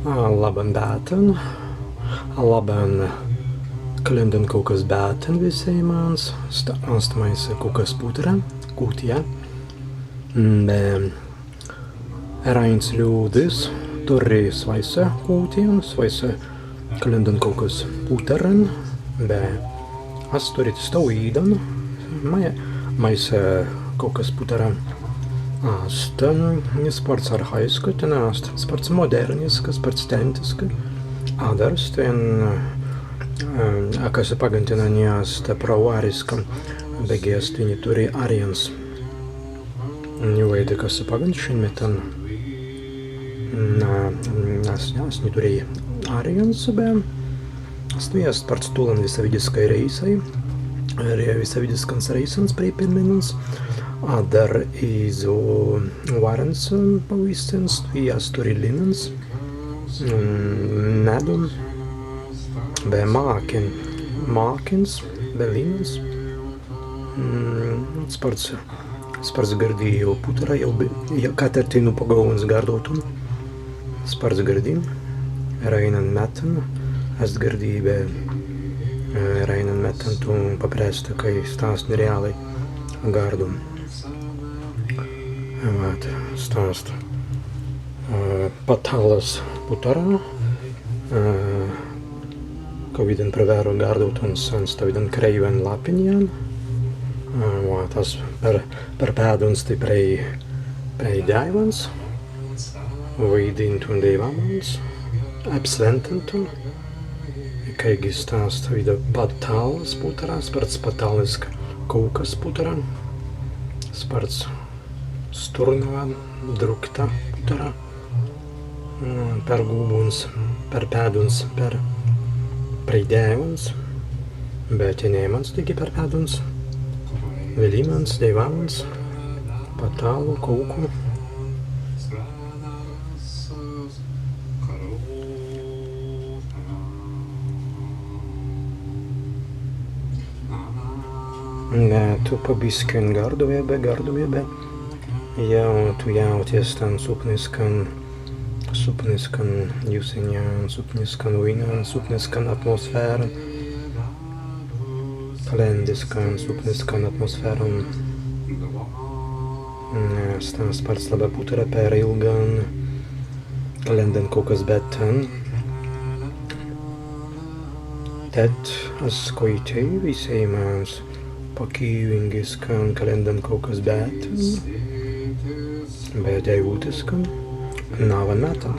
Laban bētan, laban Kalēndan Kaūkas bētan visiem mans, stāstamais Kaūkas puttera, kūtijā. Rains ļūdis, turri svaisa kūtijā, svaisa Kalēndan Kaūkas putteren, asturit stāvīdan, maisa Kaūkas puttera. Sports arhaiska, sports moderniska, sports tentiska, adarst, kas pagantinājās pravāriska, begies viņi turi ariens. Veidi, kas pagantišķin metan, asni turi ariens, stvijas sports tulan visavidiskai reisai, visavidiskans reisans prīpirminans, Adar izu varens pavisens, tvijas turi linens, medum, mākins, linens. Sports gardīju puttera, jau katertinu pagauns gardotum. Sports gardīm, rainan metan, es gardībe rainan metan, tu paprēsta, kai stāstni reāli gardum. Stāst patālas puttera, ko viden pravēro gārdot un stavidan kreiven lapiņām. Tas par pēduns tiprei dēvans, vidint un dēvamans, apsventantun. Kaigi stāst vida patālas puttera, sports patālas Kaūkas puttera, sports sturnava, drukta puttera, per gūbuns, per pēduns, per preidēvans, bet ņēmans tiki per pēduns, velimans, dēvamans, patālu, Kaūku. Tu pabiskien garduviebe, ja tu jauties tan supniskan jūsiņā, supniskan uinā, supniskan atmosfēra, kalendiskan, supniskan atmosfēra. Stāst par slaba puttera per ilgan Kalēndan Kaūkas bētan. Tad es koitēju visai mans pakīvingiskan Kalēndan Kaūkas bētan, bet jūtiskan navan metan.